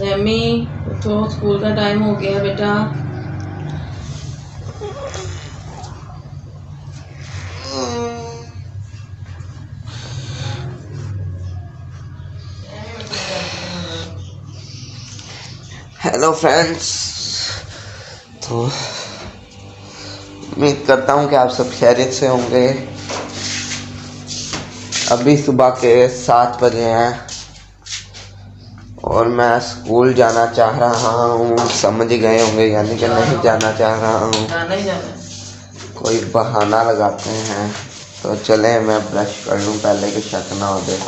Ramie उठो, school का time हो गया बेटा। हेलो फ्रेंड्स, तो उम्मीद करता हूँ कि आप सब खैरियत से होंगे। अभी सुबह के 7 बजे हैं और मैं स्कूल जाना चाह रहा हूँ। समझ गए होंगे यानी कि नहीं जाना चाह रहा हूँ, नहीं जाना। कोई बहाना लगाते हैं। तो चले मैं ब्रश कर लूँ पहले कि शक ना हो जाए।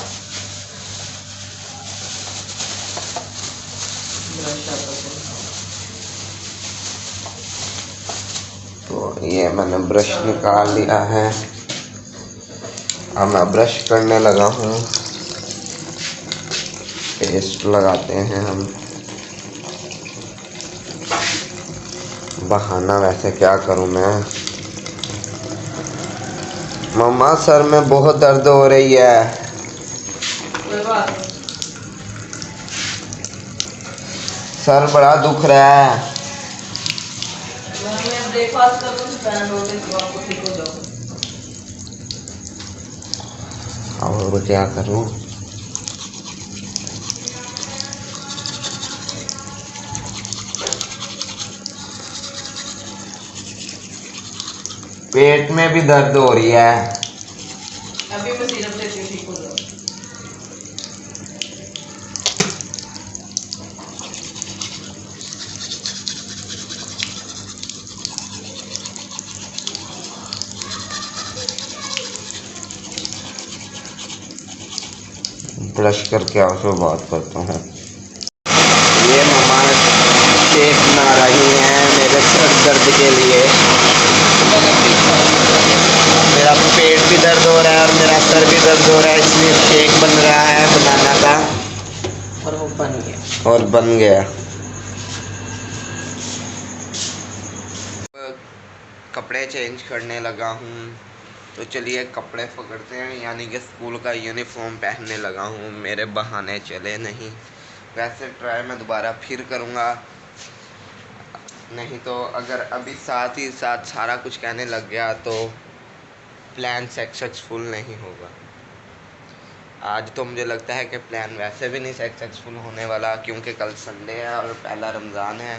तो ये मैंने ब्रश निकाल लिया है, अब मैं ब्रश करने लगा हूँ। पेस्ट लगाते हैं हम। बहाना वैसे क्या करूँ मैं। मम्मा सर में बहुत दर्द हो रही है। सर बड़ा दुख रहा है। ब्रेकफास्ट कर लो तो आपको ठीक हो जाओ। और क्या करूँ। पेट में भी दर्द हो रही है। अभी मैं सिरप देती हूँ, ठीक हो जाओ। ब्रश करके आपसे बात करता हूँ। ये मम्मा शेक बना रही हैं मेरे सर दर्द के लिए। मेरा पेट भी दर्द हो रहा है और मेरा सर भी दर्द हो रहा है, इसलिए शेक बन रहा है बनाना का। और वो बन गया। और बन गया। कपड़े चेंज करने लगा हूँ, तो चलिए कपड़े पकड़ते हैं। यानी कि स्कूल का यूनिफॉर्म पहनने लगा हूँ। मेरे बहाने चले नहीं। वैसे ट्राई मैं दोबारा फिर करूँगा, नहीं तो अगर अभी साथ ही साथ सारा कुछ कहने लग गया तो प्लान सक्सेसफुल नहीं होगा। आज तो मुझे लगता है कि प्लान वैसे भी नहीं सक्सेसफुल होने वाला, क्योंकि कल संडे है और पहला रमज़ान है।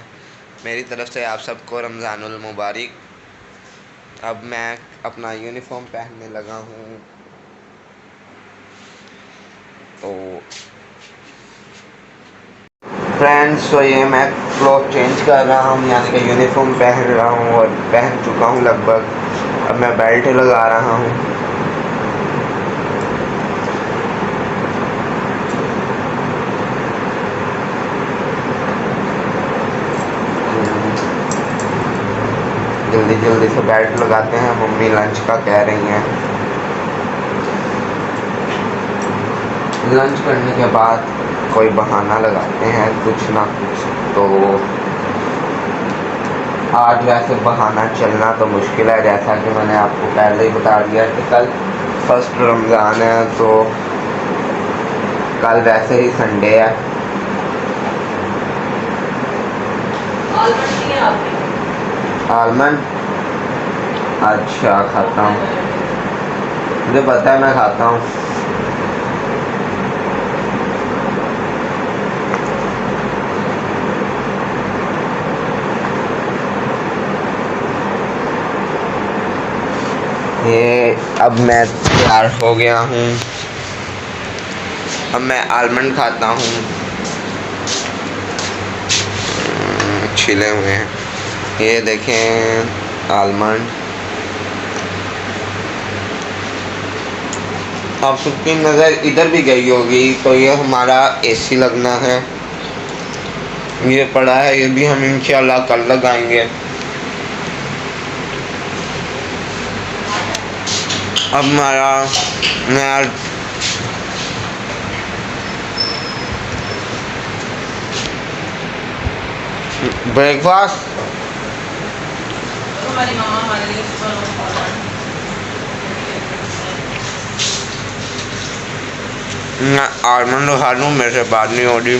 मेरी तरफ से आप सबको रमज़ानुल मुबारक। अब मैं अपना यूनिफॉर्म पहनने लगा हूँ। तो फ्रेंड्स, तो ये मैं क्लॉथ चेंज कर रहा हूँ, यानी कि यूनिफॉर्म पहन रहा हूँ और पहन चुका हूँ लगभग। अब मैं बेल्ट लगा रहा हूँ। जल्दी जल्दी से बेल्ट लगाते हैं। मम्मी लंच का कह रही हैं। लंच करने के बाद कोई बहाना लगाते हैं कुछ ना कुछ। तो आज वैसे बहाना चलना तो मुश्किल है, जैसा कि मैंने आपको पहले ही बता दिया कि कल फर्स्ट रमज़ान है, तो कल वैसे ही संडे है। आलमंड अच्छा खाता हूँ, मुझे पता है मैं खाता हूँ। ये अब मैं तैयार हो गया हूँ। अब मैं आलमंड खाता हूँ, छिले हुए हैं। ये देखें आलमंड। आप सबकी नज़र इधर भी गई होगी, तो ये हमारा एसी लगना है। ये पड़ा है, ये भी हम इंशाल्लाह कल लगाएंगे। अब हमारा नया ब्रेकफास्ट। हमारी मामा हमारे लिए मैं आलमंड खा लूँ, मेरे से बात नहीं हो रही।